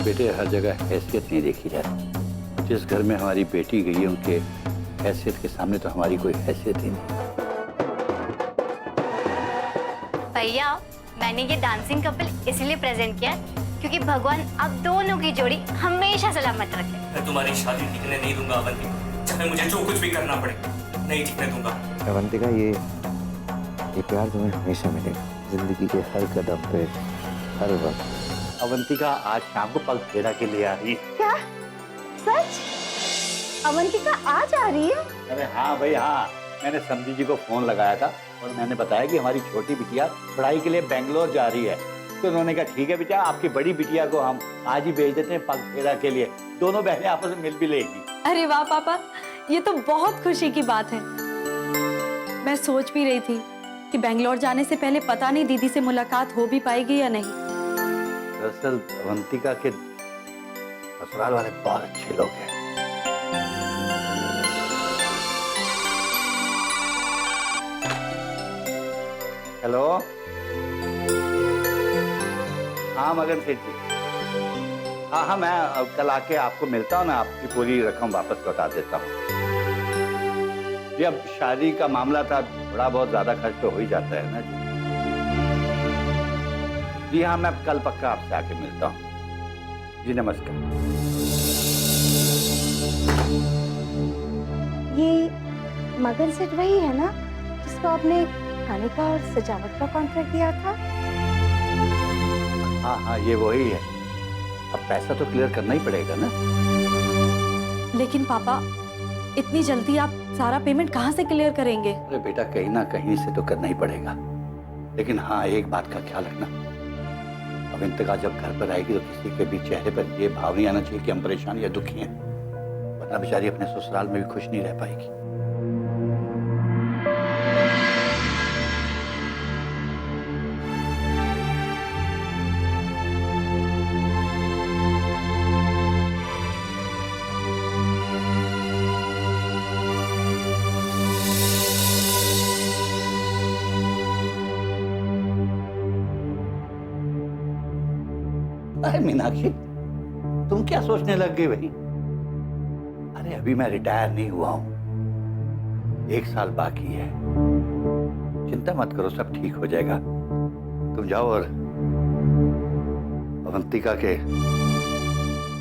बेटे, हर जगह हैसियत नहीं देखी जाती। जिस घर में हमारी बेटी गई है उनके हैसियत के सामने तो हमारी कोई हैसियत ही नहीं। भैया, मैंने ये डांसिंग कपल इसलिए प्रेजेंट किया क्योंकि भगवान आप दोनों की जोड़ी हमेशा सलामत रखे। मैं तुम्हारी शादी टिकने नहीं दूंगा अवंतिका, चाहे मुझे जो कुछ भी करना पड़े, नहीं टिकने दूंगा। अवंतिका, ये प्यार तुम्हें हमेशा मिलेगा, जिंदगी के हर कदम पे, हर वक्त। अवंतिका आज शाम को पग फेरा के लिए आ रही है। क्या सच? अवंतिका आज आ रही है? अरे हाँ भाई हाँ, मैंने समधी जी को फोन लगाया था और मैंने बताया कि हमारी छोटी बिटिया पढ़ाई के लिए बेंगलोर जा रही है। तो उन्होंने कहा ठीक है बेटा, आपकी बड़ी बिटिया को हम आज ही भेज देते हैं पग फेरा के लिए, दोनों बहनें आपस में मिल भी लेगी। अरे वाह पापा, ये तो बहुत खुशी की बात है। मैं सोच भी रही थी कि बेंगलोर जाने से पहले पता नहीं दीदी से मुलाकात हो भी पाएगी या नहीं। दरअसल अवंतिका के ससुराल वाले बहुत अच्छे लोग हैं। हेलो, हाँ मगन सेठ जी, हाँ हाँ, मैं कल आके आपको मिलता हूँ ना, आपकी पूरी रकम वापस लौटा देता हूँ। जी अब शादी का मामला था, थोड़ा बहुत ज्यादा खर्च तो हो ही जाता है ना जी। जी हाँ, मैं कल पक्का आपसे आके मिलता हूँ जी। नमस्कार। ये मगन सेठ वही है ना जिसको आपने खाने का और सजावट का कॉन्ट्रैक्ट दिया था? हाँ हाँ, ये वही है। अब पैसा तो क्लियर करना ही पड़ेगा ना। लेकिन पापा, इतनी जल्दी आप सारा पेमेंट कहाँ से क्लियर करेंगे? अरे बेटा, कहीं ना कहीं से तो करना ही पड़ेगा। लेकिन हाँ, एक बात का ख्याल रखना, अवंतिका जब घर पर आएगी तो किसी के भी चेहरे पर ये भाव नहीं आना चाहिए कि हम परेशान या दुखी हैं, वरना बेचारी अपने ससुराल में भी खुश नहीं रह पाएगी। अरे मीनाक्षी, तुम क्या सोचने लग गई भाई? अरे अभी मैं रिटायर नहीं हुआ हूं, 1 साल बाकी है। चिंता मत करो, सब ठीक हो जाएगा। तुम जाओ और अवंतिका के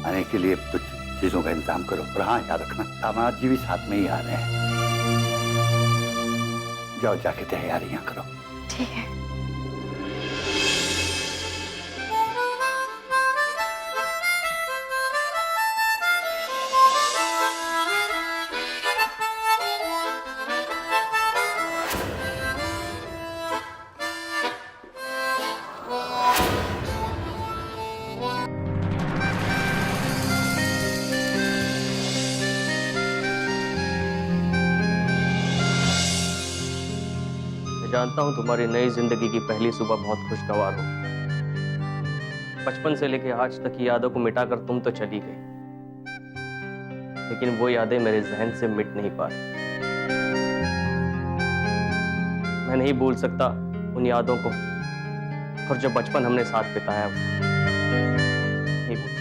आने के लिए कुछ चीजों का इंतजाम करो। और हाँ, याद रखना दामाद जी भी साथ में ही आ रहे हैं। जाओ, जाके तैयारियां करो। ठीक है। जानता हूं तुम्हारी नई जिंदगी की पहली सुबह बहुत खुशगवार हो। बचपन से लेके आज तक की यादों को मिटाकर तुम तो चली गई, लेकिन वो यादें मेरे जहन से मिट नहीं पा रही। मैं नहीं भूल सकता उन यादों को, और जो बचपन हमने साथ बिताया वो नहीं भूल सकता।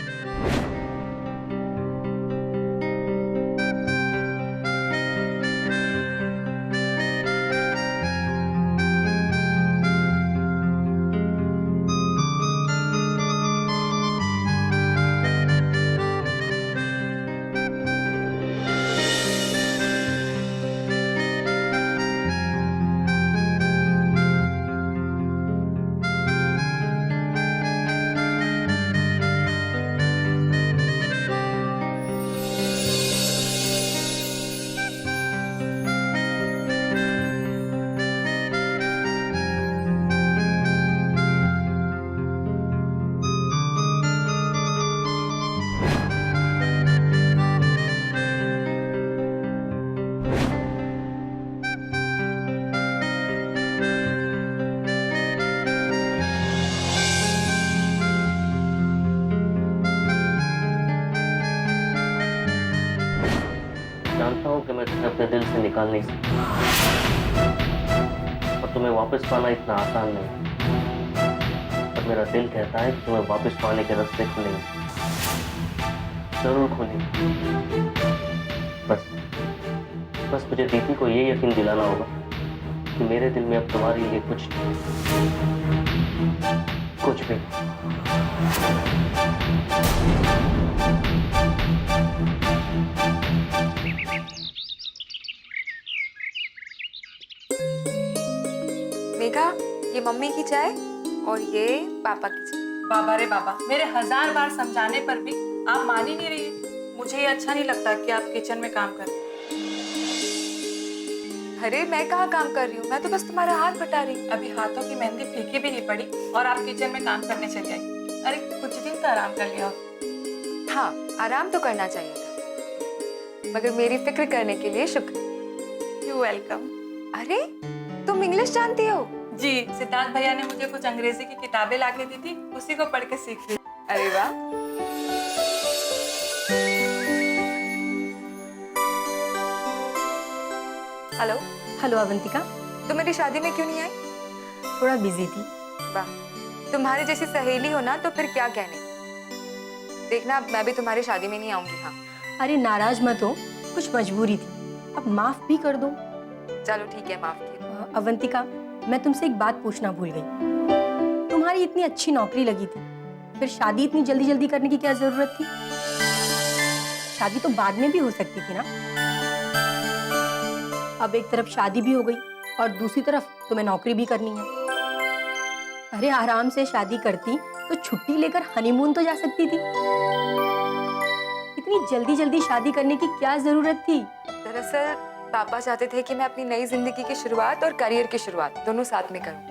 जानता हूँ कि मैं तुम्हें अपने दिल से निकाल नहीं सकता, और तुम्हें वापस पाना इतना आसान नहीं। पर मेरा दिल कहता है कि तुम्हें वापस पाने के रास्ते खुलेंगे। जरूर खोलेंगे। बस बस मुझे दीदी को ये यकीन दिलाना होगा कि मेरे दिल में अब तुम्हारे लिए कुछ नहीं, कुछ भी नहीं। मेघा, ये मम्मी की चाय और ये पापा की चाय। बाबा रे बाबा, मेरे 1000 बार समझाने पर भी आप मान ही नहीं रही है। मुझे ये अच्छा नहीं लगता कि आप किचन में काम कर। अरे मैं कहाँ काम कर रही हूँ, मैं तो बस तुम्हारा हाथ बटा रही हूँ। अभी हाथों की मेहंदी फीकी भी नहीं पड़ी और आप किचन में काम करने चली आई। अरे कुछ दिन तो आराम कर लिया। हाँ, आराम तो करना चाहिए था, मगर मेरी फिक्र करने के लिए शुक्रिया। You welcome. अरे तुम इंग्लिश जानती हो? जी, सिद्धार्थ भैया ने मुझे कुछ अंग्रेजी की किताबें ला के दी थी, उसी को पढ़ के सीख ली। अरे वाह। हेलो। हेलो अवंतिका, तुम मेरी शादी में क्यों नहीं आई? थोड़ा बिजी थी। वाह, तुम्हारी जैसी सहेली हो ना तो फिर क्या कहने। देखना, अब मैं भी तुम्हारी शादी में नहीं आऊंगी। हाँ अरे नाराज मत हो, कुछ मजबूरी थी, अब माफ भी कर दो। चलो ठीक है, माफ किया। अवंतिका, मैं तुमसे एक बात पूछना भूल गई। तुम्हारी इतनी अच्छी नौकरी लगी थी, फिर शादी इतनी जल्दी जल्दी करने की क्या जरूरत थी? शादी तो बाद में भी हो सकती थी ना। अब एक तरफ शादी भी हो गई और दूसरी तरफ तुम्हें नौकरी भी करनी है। अरे आराम से शादी करती तो छुट्टी लेकर हनीमून तो जा सकती थी। इतनी जल्दी जल्दी शादी करने की क्या जरूरत थी? दरअसल पापा चाहते थे कि मैं अपनी नई जिंदगी की शुरुआत और करियर की शुरुआत दोनों साथ में करूं।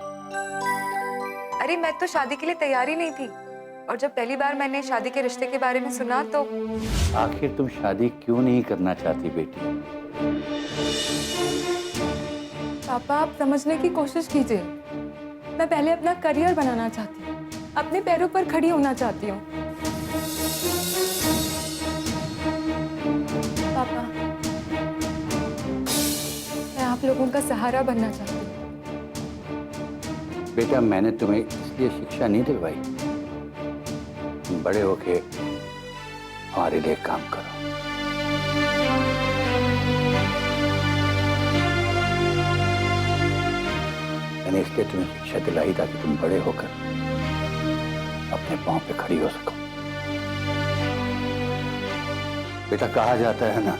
अरे मैं तो शादी के लिए तैयार ही नहीं थी, और जब पहली बार मैंने शादी के रिश्ते के बारे में सुना तो। आखिर तुम शादी क्यों नहीं करना चाहती बेटी? पापा, आप समझने की कोशिश कीजिए। मैं पहले अपना करियर बनाना चाहती हूँ, अपने पैरों पर खड़ी होना चाहती हूँ। पापा, मैं आप लोगों का सहारा बनना चाहती हूँ। बेटा, मैंने तुम्हें इसलिए शिक्षा नहीं दिलवाई, तुम बड़े होके हमारे लिए काम करो। मैंने इसलिए तुम्हें शिक्षा दिलाई ताकि तुम बड़े होकर अपने पांव पे खड़ी हो सको। बेटा, कहा जाता है ना,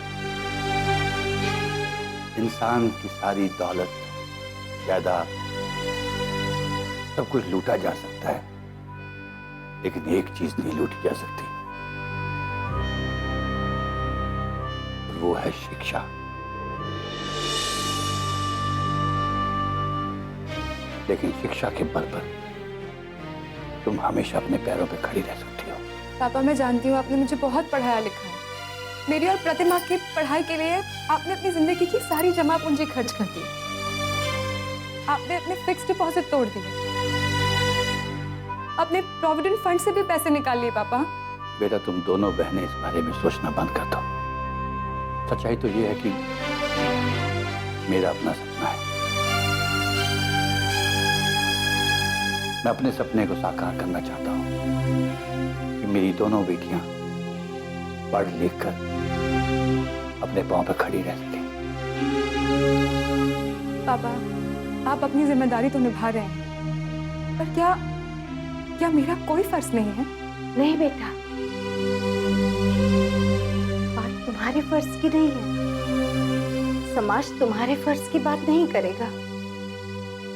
इंसान की सारी दौलत, जायदाद, सब कुछ लूटा जा सकता है, लेकिन एक चीज नहीं लूटी जा सकती, वो है शिक्षा। लेकिन शिक्षा के बल पर तुम हमेशा अपने पैरों पे खड़ी रह सकती हो। पापा, मैं जानती हूँ आपने मुझे बहुत पढ़ाया लिखा है। मेरी और प्रतिमा की पढ़ाई के लिए आपने अपनी जिंदगी की सारी जमा पूंजी खर्च कर दी। आपने अपने फिक्स डिपॉजिट तोड़ दिए, अपने प्रोविडेंट फंड से भी पैसे निकाल लिए। पापा, बेटा, तुम दोनों बहनें इस बारे में सोचना बंद कर दो। सच्चाई तो ये है कि मेरा अपना सपना है, मैं अपने सपने को साकार करना चाहता हूं कि मेरी दोनों बेटियां पढ़ लिख कर अपने पांव पर खड़ी रह सके। पापा, आप अपनी जिम्मेदारी तो निभा रहे हैं, पर क्या मेरा कोई फर्ज नहीं है? नहीं बेटा, बात तुम्हारे फर्ज की नहीं है। समाज तुम्हारे फर्ज की बात नहीं करेगा।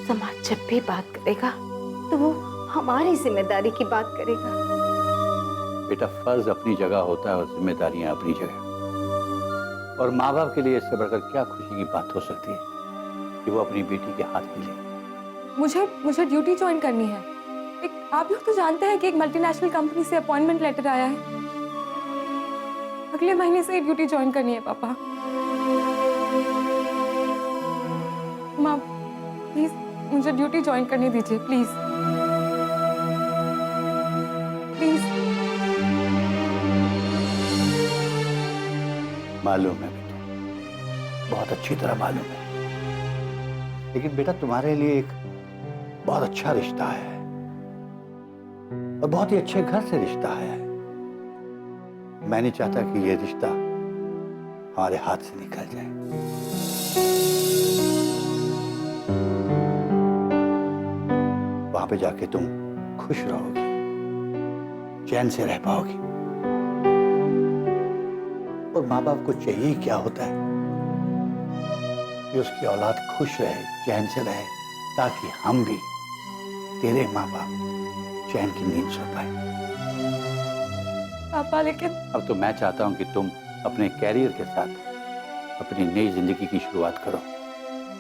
समाज जब भी बात करेगा तो वो हमारी जिम्मेदारी की बात करेगा। बेटा, फर्ज अपनी जगह होता है और जिम्मेदारियां अपनी जगह। और माँ बाप के लिए इससे बढ़कर क्या खुशी की बात हो सकती है कि वो अपनी बेटी के हाथ में ले। मुझे ड्यूटी ज्वाइन करनी है। आप लोग तो जानते हैं कि एक मल्टीनेशनल कंपनी से अपॉइंटमेंट लेटर आया है। अगले महीने से ड्यूटी ज्वाइन करनी है। पापा, माँ प्लीज मुझे ड्यूटी ज्वाइन करने दीजिए, प्लीज प्लीज। मालूम है बेटा, बहुत अच्छी तरह मालूम है, लेकिन बेटा तुम्हारे लिए एक बहुत अच्छा रिश्ता है और बहुत ही अच्छे घर से रिश्ता है। मैं नहीं चाहता कि ये रिश्ता हमारे हाथ से निकल जाए। वहां पे जाके तुम खुश रहोगी, चैन से रह पाओगी। और माँ बाप को चाहिए क्या होता है कि उसकी औलाद खुश रहे, चैन से रहे, ताकि हम भी तेरे माँ बाप चैन की नींद सो पाए। पापा लेकिन अब तो मैं चाहता हूं कि तुम अपने कैरियर के साथ अपनी नई जिंदगी की शुरुआत करो,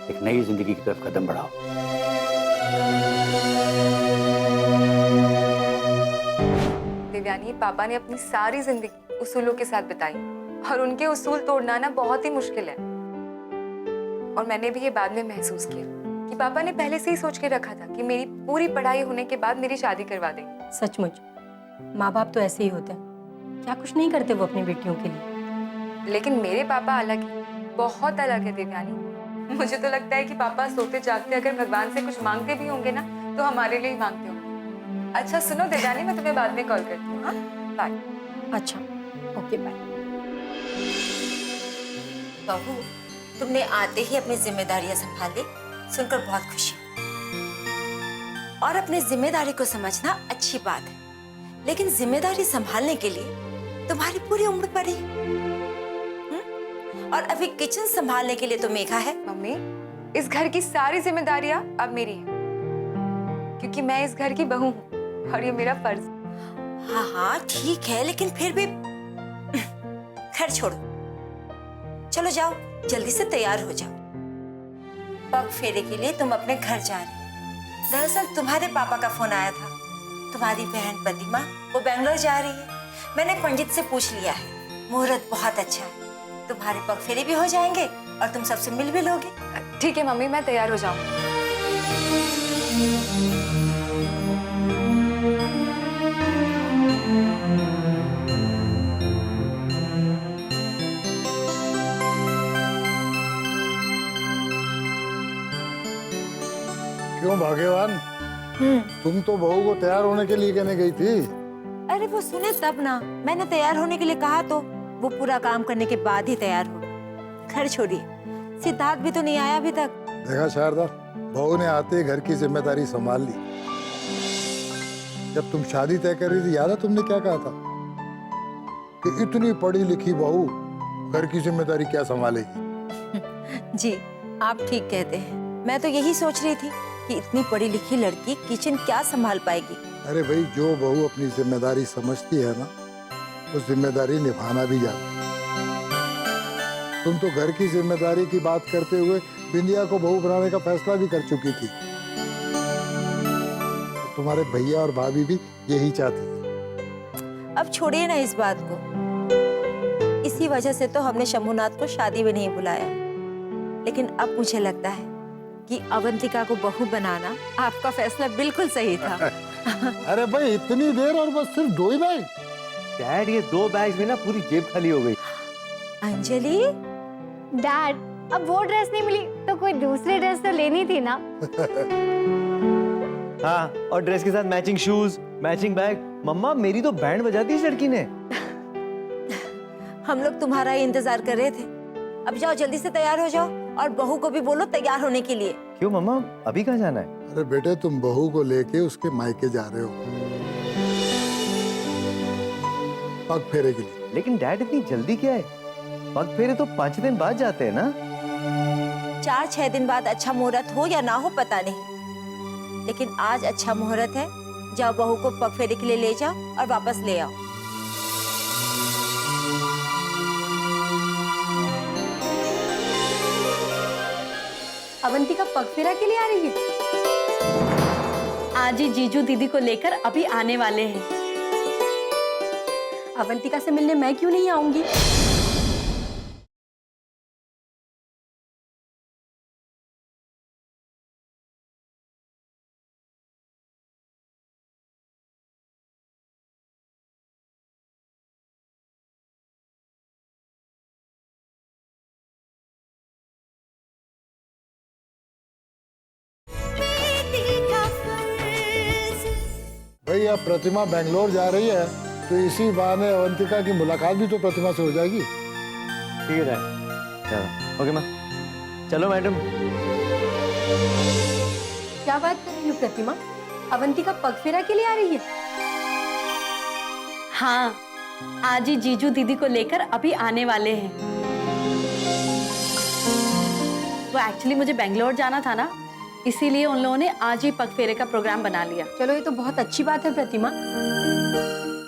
एक नई जिंदगी की तरफ कदम बढ़ाओ। देवयानी, पापा ने अपनी सारी जिंदगी उसूलों के साथ बिताई और उनके उसूल तोड़ना ना बहुत ही मुश्किल है। और मैंने भी ये बाद में महसूस किया कि पापा ने पहले से ही सोच के रखा था कि मेरी पूरी पढ़ाई होने के बाद मेरी शादी करवा देंगे। सचमुच माँ बाप तो ऐसे ही होते हैं, क्या कुछ नहीं करते वो अपनी बेटियों के लिए। लेकिन मेरे पापा अलग है, बहुत अलग है देवयानी। मुझे तो लगता है कि पापा सोते जागते अगर भगवान से कुछ मांगते भी होंगे ना, तो हमारे लिए ही मांगते होंगे। अच्छा सुनो देवयानी, मैं तुम्हें बाद में कॉल करती हूँ। हाँ, बाय। अच्छा, ओके बाय। बहू, तुमने आते ही अपनी जिम्मेदारियां संभाली, सुनकर बहुत खुशी। और अपनी जिम्मेदारी को समझना अच्छी बात है, लेकिन जिम्मेदारी संभालने के लिए तुम्हारी पूरी उम्र पड़ी। और अभी किचन संभालने के लिए तो मेघा है। मम्मी, इस घर की सारी जिम्मेदारियां अब मेरी हैं, क्योंकि मैं इस घर की बहू हूँ और ये मेरा फर्ज। हाँ हाँ ठीक है, लेकिन फिर भी घर छोड़ो, चलो जाओ, जल्दी से तैयार हो जाओ। पग फेरे के लिए तुम अपने घर जा रही। दरअसल तुम्हारे पापा का फोन आया था, तुम्हारी बहन प्रतिमा वो बेंगलोर जा रही है। मैंने पंडित से पूछ लिया है, मुहूर्त बहुत अच्छा है, तुम्हारे पग फेरे भी हो जाएंगे और तुम सबसे मिल भी लोगे। ठीक है मम्मी, मैं तैयार हो जाऊँ। क्यों भाग्यवान, तुम तो बहू को तैयार होने के लिए कहने गई थी। अरे वो सुने तब ना, मैंने तैयार होने के लिए कहा तो वो पूरा काम करने के बाद ही तैयार हो। घर छोड़िए, सिद्धार्थ भी तो नहीं आया अभी तक। देखा शारदा, बहू ने आते ही घर की जिम्मेदारी संभाल ली। जब तुम शादी तय कर रही थी, याद है तुमने क्या कहा था कि इतनी पढ़ी लिखी बहू घर की जिम्मेदारी क्या संभालेगी। जी आप ठीक कहते हैं, मैं तो यही सोच रही थी कि इतनी पढ़ी लिखी लड़की किचन क्या संभाल पाएगी। अरे भाई, जो बहू अपनी जिम्मेदारी समझती है ना, उस जिम्मेदारी निभाना भी जाती है। तुम तो घर की जिम्मेदारी की बात करते हुए बिंदिया को बहू बनाने का फैसला भी कर चुकी थी। तुम्हारे भैया और भाभी भी यही चाहते थे। अब छोड़िए ना इस बात को, इसी वजह से तो हमने शंभुनाथ को शादी में नहीं बुलाया। लेकिन अब मुझे लगता है कि अवंतिका को बहू बनाना आपका फैसला बिल्कुल सही था। अरे भाई, इतनी देर और बस सिर्फ 2 ही बैग। डैड, ये 2 बैग्स में ना पूरी जेब खाली हो गई। अंजलि, डैड, अब वो ड्रेस नहीं मिली तो कोई दूसरी ड्रेस तो लेनी थी ना। हाँ, और ड्रेस के साथ मैचिंग शूज, मैचिंग बैग। मम्मा, मेरी तो बैंड बजा दी इस लड़की ने। हम लोग तुम्हारा ही इंतजार कर रहे थे। अब जाओ, जल्दी से तैयार हो जाओ और बहू को भी बोलो तैयार होने के लिए। क्यों मम्मा, अभी कहाँ जाना है? अरे बेटे, तुम बहू को लेके उसके मायके जा रहे हो पग फेरे के लिए। लेकिन डैड, इतनी जल्दी क्या है? पग फेरे तो 5 दिन बाद जाते हैं ना। 4-6 दिन बाद अच्छा मुहूर्त हो या ना हो पता नहीं, लेकिन आज अच्छा मुहूर्त है। जाओ, बहू को पग फेरे के लिए ले जाओ और वापस ले आओ। अवंतिका पग फेरा के लिए आ रही है? आज ही जीजू दीदी को लेकर अभी आने वाले हैं। अवंतिका से मिलने मैं क्यों नहीं आऊंगी? भाई, अब प्रतिमा बेंगलोर जा रही है तो इसी बहाने अवंतिका की मुलाकात भी तो प्रतिमा से हो जाएगी। ठीक है डैड, चलो ओके मैम, चलो मैडम। क्या बात कर रही हो प्रतिमा? अवंतिका पगफेरा के लिए आ रही है? हाँ, आज ही जीजू दीदी को लेकर अभी आने वाले हैं। वो एक्चुअली मुझे बेंगलोर जाना था ना, इसीलिए उन लोगों ने आज ही पगफेरे का प्रोग्राम बना लिया। चलो ये तो बहुत अच्छी बात है प्रतिमा,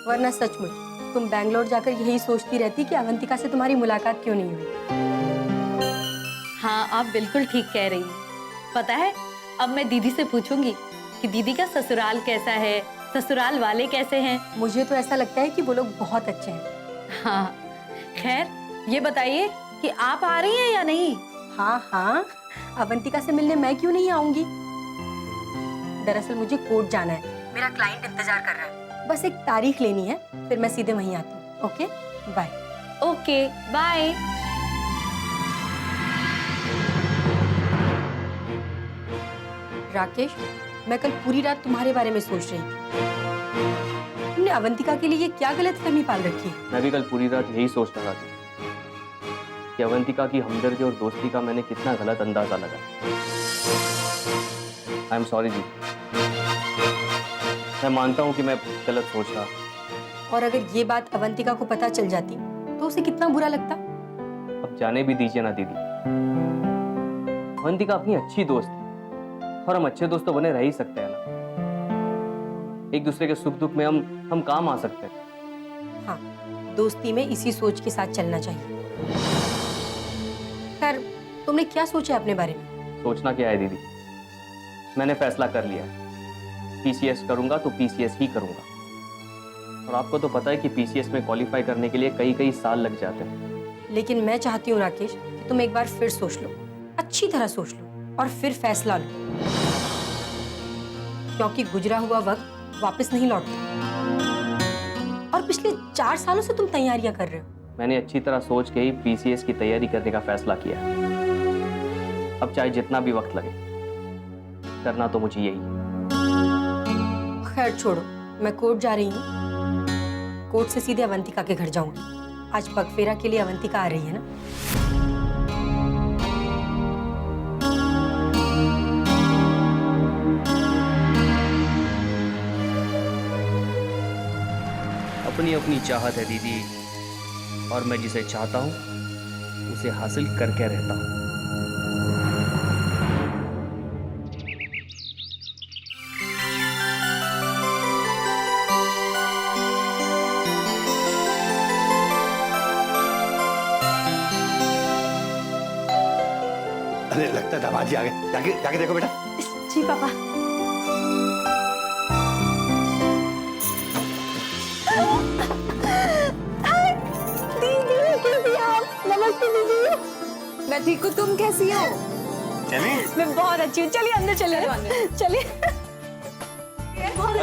वरना सचमुच तुम बैंगलोर जाकर यही सोचती रहती कि अवंतिका से तुम्हारी मुलाकात क्यों नहीं हुई। हाँ, आप बिल्कुल ठीक कह रही हैं। पता है, अब मैं दीदी से पूछूंगी कि दीदी का ससुराल कैसा है, ससुराल वाले कैसे हैं। मुझे तो ऐसा लगता है कि वो लोग बहुत अच्छे हैं। हाँ, खैर ये बताइए कि आप आ रही हैं या नहीं? हाँ हाँ, अवंतिका से मिलने मैं क्यों नहीं आऊंगी। दरअसल मुझे कोर्ट जाना है, मेरा क्लाइंट इंतजार कर रहा है, बस एक तारीख लेनी है, फिर मैं सीधे वहीं आती हूँ। Okay bye. Okay bye. Rakesh, मैं कल पूरी रात तुम्हारे बारे में सोच रही थी। तुमने अवंतिका के लिए ये क्या गलतफहमी पाल रखी है? मैं भी कल पूरी रात यही सोच रहा था कि अवंतिका की हमदर्दी और दोस्ती का मैंने कितना गलत अंदाजा लगा। आई एम सॉरी जी, मैं मानता हूँ कि मैं गलत सोच रहा। और अगर ये बात अवंतिका को पता चल जाती तो उसे कितना बुरा लगता। अब जाने भी दीजिए ना दीदी, अवंतिका अपनी अच्छी दोस्त है और हम अच्छे दोस्त तो बने रह ही सकते हैं ना। एक दूसरे के सुख दुख में हम काम आ सकते हैं। हाँ, दोस्ती में इसी सोच के साथ चलना चाहिए। खैर, तुमने क्या सोचा अपने बारे में? सोचना क्या है दीदी, मैंने फैसला कर लिया है। पीसीएस करूंगा तो पीसीएस ही करूंगा। और आपको तो पता है कि पीसीएस में क्वालिफाई करने के लिए कई साल लग जाते हैं। लेकिन मैं चाहती हूँ राकेश कि तुम एक बार फिर सोच लो, अच्छी तरह सोच लो और फिर फैसला लो, क्योंकि गुजरा हुआ वक्त वापस नहीं लौटता। और पिछले 4 सालों से तुम तैयारियां कर रहे हो। मैंने अच्छी तरह सोच के ही पीसीएस की तैयारी करने का फैसला किया है। अब चाहे जितना भी वक्त लगे, करना तो मुझे यही है। खैर छोड़ो, मैं कोर्ट जा रही हूँ। कोर्ट से सीधे अवंतिका के घर जाऊंगी। आज पगफेरा के लिए अवंतिका आ रही है ना। अपनी अपनी चाहत है दीदी, और मैं जिसे चाहता हूं उसे हासिल करके रहता हूं। अरे लगता है दामाद जी आ गए। जाके देखो बेटा। जी पापा। दीदी कैसी आप? नमस्ते दीदी। मैं ठीक हूँ, तुम कैसी हो? चलिए। मैं बहुत अच्छी हूँ, चलिए अंदर चलिए। चलिए।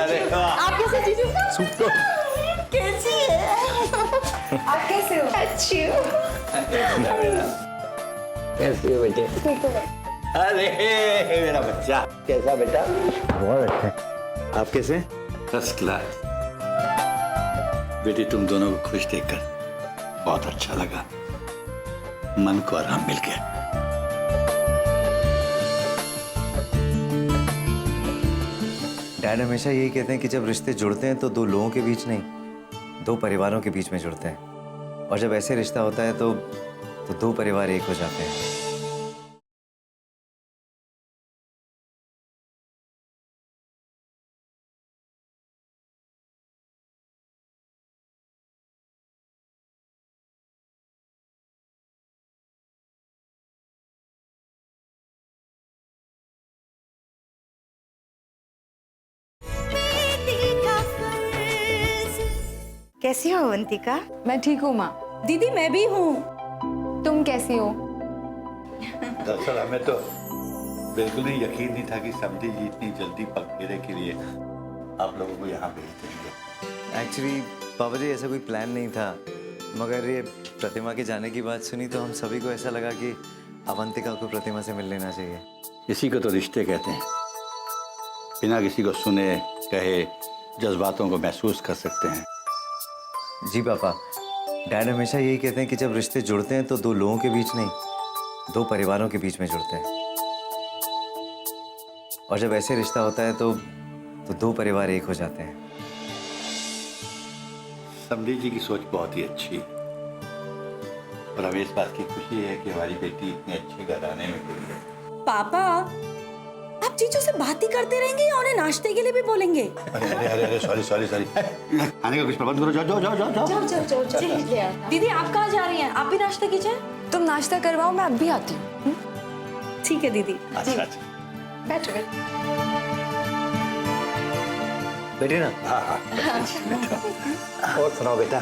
अरे आप कैसे जीजू? कैसी है? आप कैसे हो? अच्छी हूँ। कैसे हो बेटे? अरे मेरा बच्चा कैसा बेटा? बहुत अच्छा। आप कैसे? First class. बेटी तुम दोनों को खुश देखकर बहुत अच्छा लगा, मन को आराम मिल गया। डैड हमेशा यही कहते हैं कि जब रिश्ते जुड़ते हैं तो 2 लोगों के बीच नहीं, 2 परिवारों के बीच में जुड़ते हैं। और जब ऐसे रिश्ता होता है तो 2 परिवार एक हो जाते हैं। कैसी हो अवंतिका? मैं ठीक हूँ माँ। दीदी मैं भी हूँ। तुम कैसी हो? दरअसल हमें तो बिल्कुल ही यकीन नहीं था कि समधी जी इतनी जल्दी पगफेरे के लिए आप लोगों को यहाँ भेज देंगे। एक्चुअली पापा जी ऐसा कोई प्लान नहीं था, मगर ये प्रतिमा के जाने की बात सुनी तो हम सभी को ऐसा लगा कि अवंतिका को प्रतिमा से मिल लेना चाहिए। इसी को तो रिश्ते कहते हैं। बिना किसी को सुने कहे जज्बातों को महसूस कर सकते हैं। जी पापा, डैड हमेशा यही कहते हैं कि जब रिश्ते जुड़ते हैं तो दो लोगों के बीच नहीं, दो परिवारों के बीच में जुड़ते हैं। और जब ऐसे रिश्ता होता है तो दो परिवार एक हो जाते हैं। समधी जी की सोच बहुत ही अच्छी है और हमें इस बात की खुशी है कि हमारी बेटी इतने अच्छे घराने में हुई है। पापा, आप चीजों से बात ही करते रहेंगे या उन्हें नाश्ते के लिए भी बोलेंगे? अरे सॉरी खाने का कुछ प्रबंध करो। जाओ। दीदी आप कहाँ जा रही हैं? आप भी नाश्ता कीजिए। तुम नाश्ता करवाओ, मैं अब भी आती हूँ। ठीक है दीदी। अच्छा बैठो। बैठे ना। हाँ और सुनाओ बेटा।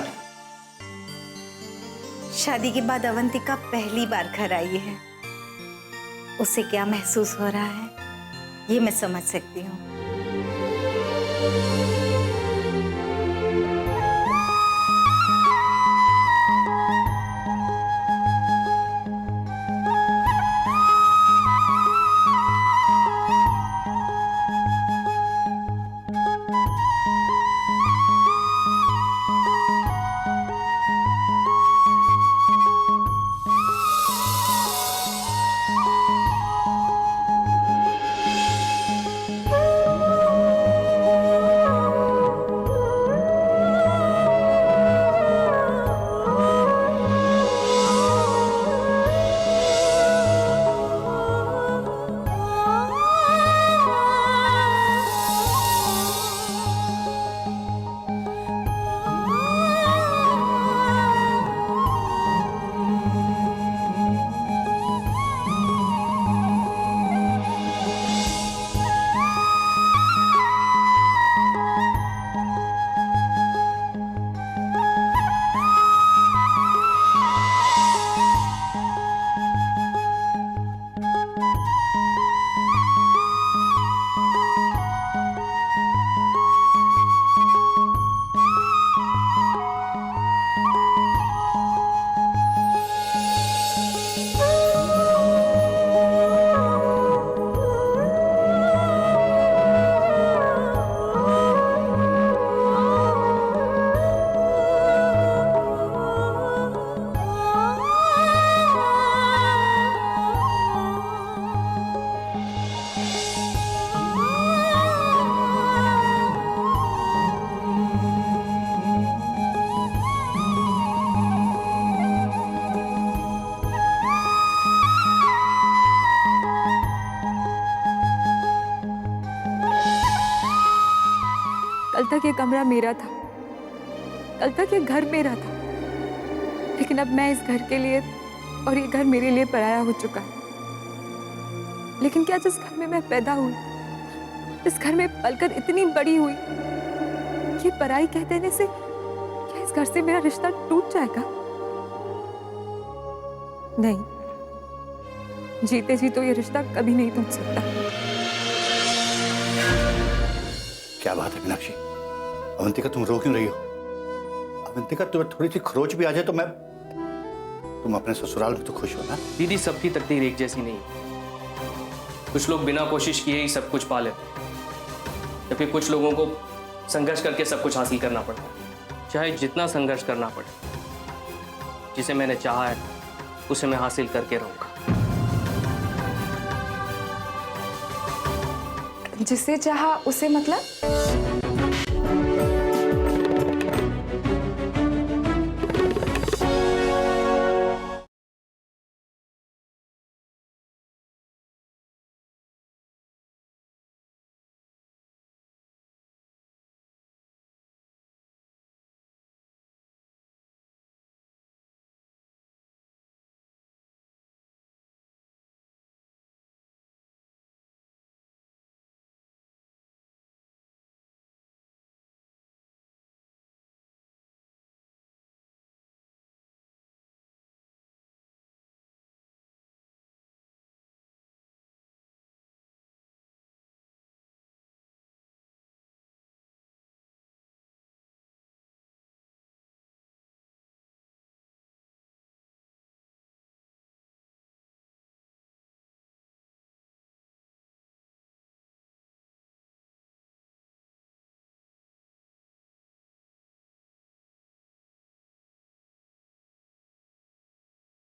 शादी के बाद अवंतिका पहली बार घर आई है। उसे क्या महसूस हो रहा है ये मैं समझ सकती हूँ। कल तक ये कमरा मेरा था, कल तक ये घर मेरा था, लेकिन अब मैं इस घर के लिए और ये घर मेरे लिए पराया हो चुका है। लेकिन क्या जिस घर में मैं पैदा हुई, जिस घर में पलकर इतनी बड़ी हुई, ये पराई कह देने से क्या इस घर से मेरा रिश्ता टूट जाएगा? नहीं, जीते जी तो ये रिश्ता कभी नहीं टूट सकता। क्या बात है मीनाक्षी? अवंतिका तुम रो क्यों रही हो? अवंतिका तुम्हें थोड़ी सी खरोच भी आ जाए तो तुम अपने ससुराल में तो खुश हो ना? दीदी, सबकी तकदीर एक जैसी नहीं। कुछ लोग बिना कोशिश किए ही सब कुछ पा लेते, या फिर कुछ लोगों को संघर्ष करके सब कुछ हासिल करना पड़ता है। चाहे जितना संघर्ष करना पड़े, जिसे मैंने चाहा है उसे मैं हासिल करके रहूंगा। जिसे चाहा उसे मतलब?